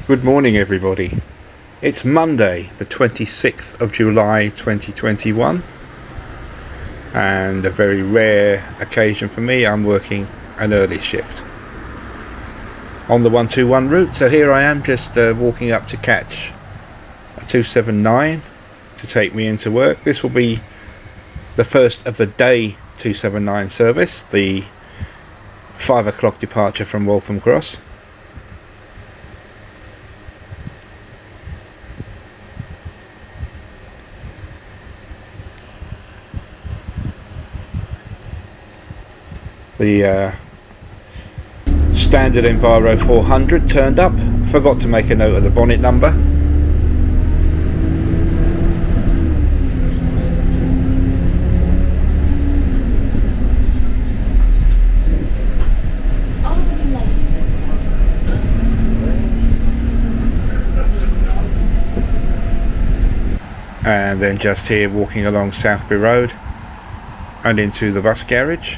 Good morning everybody. It's Monday the 26th of July 2021 and a very rare occasion for me. I'm working an early shift on the 121 route, so here I am just walking up to catch a 279 to take me into work. This will be the first of the day 279 service, the 5 o'clock departure from Waltham Cross. The standard Enviro 400 turned up. Forgot to make a note of the bonnet number. And then just here walking along Southby Road and into the bus garage.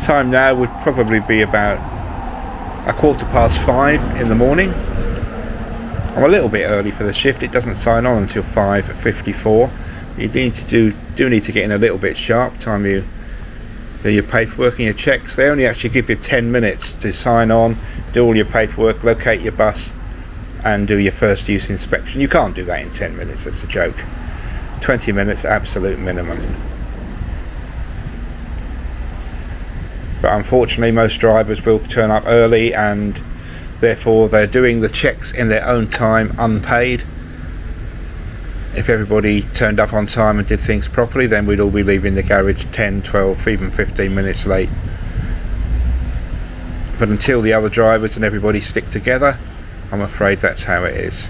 Time now would probably be about 5:15 in the morning. I'm a little bit early for the shift. It doesn't sign on until 5:54. You need to do need to get in a little bit sharp. Time you do your paperwork and your checks. They only actually give you 10 minutes to sign on, do all your paperwork, locate your bus and do your first use inspection. You can't do that in 10 minutes, that's a joke. 20 minutes absolute minimum. But unfortunately most drivers will turn up early and therefore they're doing the checks in their own time, unpaid. If everybody turned up on time and did things properly, then we'd all be leaving the garage 10, 12, even 15 minutes late. But until the other drivers and everybody stick together, I'm afraid that's how it is.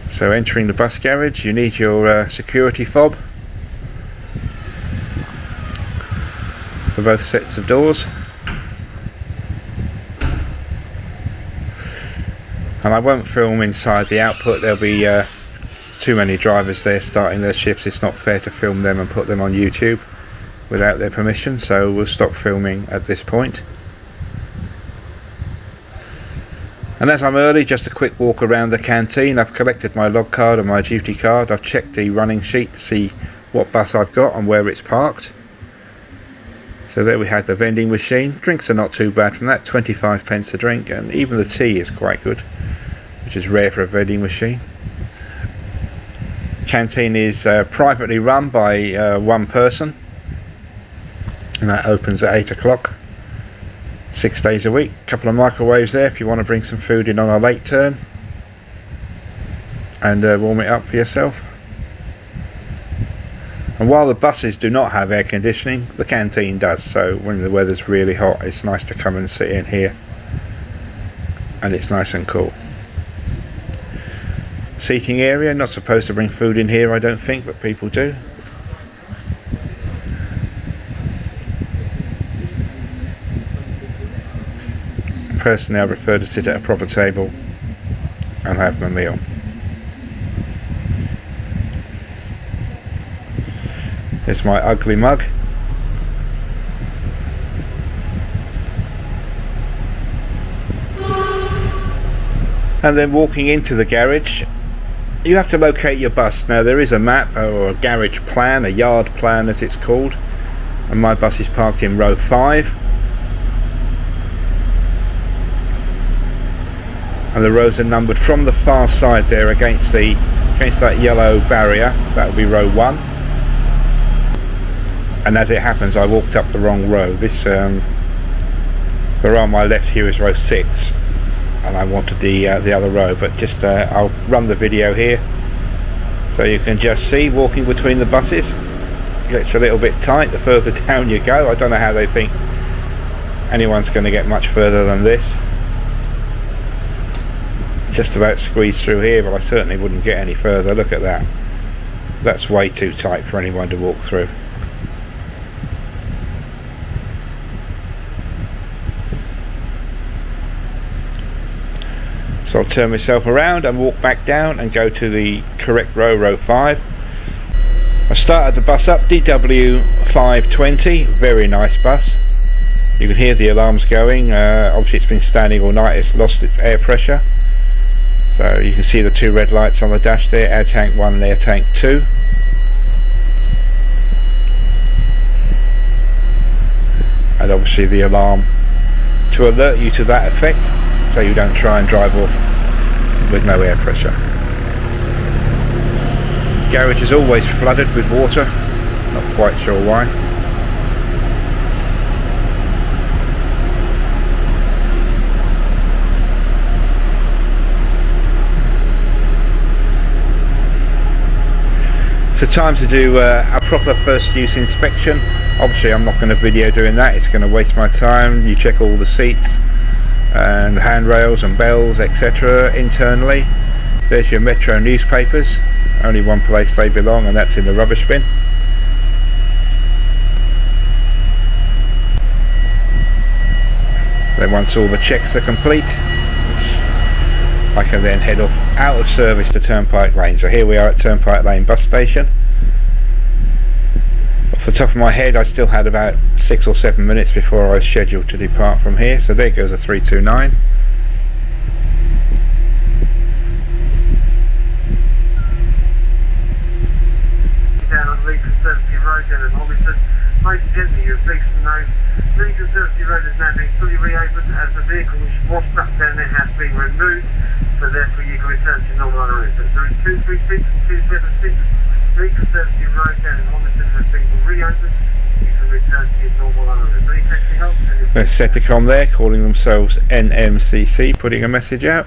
So entering the bus garage, you need your security fob for both sets of doors. And I won't film inside the output. There'll be too many drivers there starting their shifts. It's not fair to film them and put them on YouTube without their permission, so we'll stop filming at this point. And as I'm early, just a quick walk around the canteen. I've collected my log card and my duty card. I've checked the running sheet to see what bus I've got and where it's parked. So there we had the vending machine. Drinks are not too bad from that, 25 pence a drink, and even the tea is quite good, which is rare for a vending machine. Canteen is privately run by one person, and that opens at 8 o'clock. 6 days a week. A couple of microwaves there if you want to bring some food in on a late turn and warm it up for yourself. And while the buses do not have air conditioning, the canteen does, so when the weather's really hot it's nice to come and sit in here and it's nice and cool. Seating area, not supposed to bring food in here I don't think, but people do. Personally I prefer to sit at a proper table and have my meal. It's my ugly mug. And then walking into the garage, you have to locate your bus. Now there is a map or a garage plan, a yard plan as it's called, and my bus is parked in row 5. And the rows are numbered from the far side there against that yellow barrier. That will be row 1. And as it happens I walked up the wrong row. This the row on my left here is row 6 and I wanted the other row, but just I'll run the video here so you can just see walking between the buses. It gets a little bit tight the further down you go. I don't know how they think anyone's going to get much further than this. Just about squeezed through here, but I certainly wouldn't get any further. Look at that. That's way too tight for anyone to walk through. So I'll turn myself around and walk back down and go to the correct row, row 5. I started the bus up, DW 520, very nice bus. You can hear the alarms going. Obviously it's been standing all night, it's lost its air pressure. So you can see the two red lights on the dash there, air tank 1 and air tank 2. And obviously the alarm to alert you to that effect, so you don't try and drive off with no air pressure. Garage is always flooded with water, not quite sure why. So time to do a proper first use inspection. Obviously I'm not going to video doing that, it's going to waste my time. You check all the seats and handrails and bells, etc. internally. There's your Metro newspapers, only one place they belong, and that's in the rubbish bin. Then once all the checks are complete, I can then head off out of service to Turnpike Lane. So here we are at Turnpike Lane bus station. Off the top of my head I still had about 6 or 7 minutes before I was scheduled to depart from here. So there goes a 329. Down on Lee Conservative Road down at Holliston. Ladies and gentlemen, you're pleased to know Lee Conservative Road has now been fully reopened as the vehicle which was stuck down there has been removed, so therefore you can return to normal on route. So in 236 and 276, Lee Conservative Road down in Holliston has been reopened. You can return to your normal on route. Any taxi help? There's Seticom there, calling themselves NMCC, putting a message out.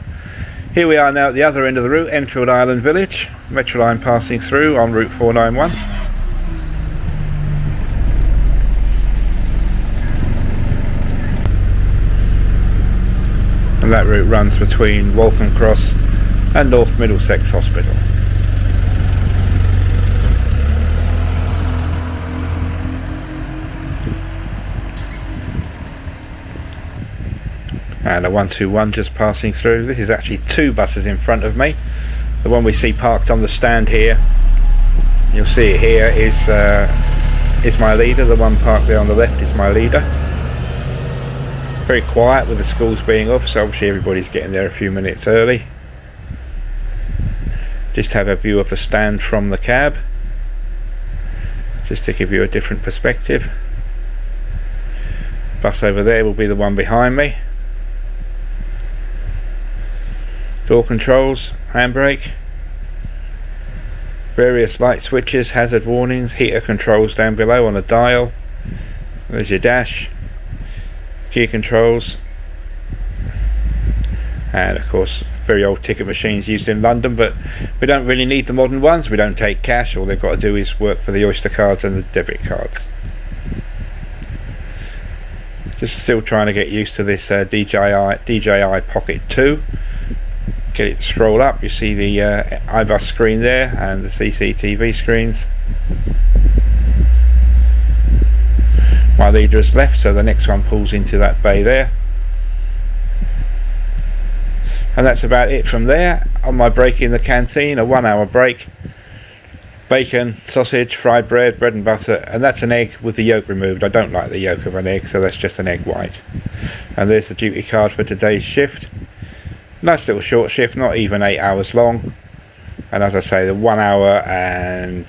Here we are now at the other end of the route, Enfield Island Village. Metroline passing through on Route 491. And that route runs between Waltham Cross and North Middlesex Hospital. And a 121 just passing through. This is actually two buses in front of me. The one we see parked on the stand here, you'll see it here, is my leader. The one parked there on the left is my leader. Very quiet with the schools being off, so obviously everybody's getting there a few minutes early. Just have a view of the stand from the cab, just to give you a different perspective. Bus over there will be the one behind me. Door controls, handbrake, various light switches, hazard warnings, heater controls down below on a dial. There's your dash, gear controls, and of course very old ticket machines used in London, but we don't really need the modern ones. We don't take cash, all they've got to do is work for the Oyster cards and the debit cards. Just still trying to get used to this DJI Pocket 2. Get it to scroll up, you see the iBus screen there and the CCTV screens. My leader has left, so the next one pulls into that bay there. And that's about it from there. On my break in the canteen, a 1 hour break. Bacon, sausage, fried bread, bread and butter, and that's an egg with the yolk removed. I don't like the yolk of an egg, so that's just an egg white. And there's the duty card for today's shift. Nice little short shift, not even 8 hours long. And as I say, the 1 hour and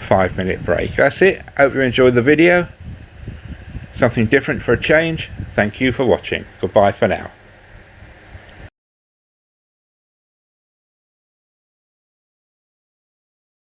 5 minute break. That's it. Hope you enjoyed the video. Something different for a change. Thank you for watching. Goodbye for now.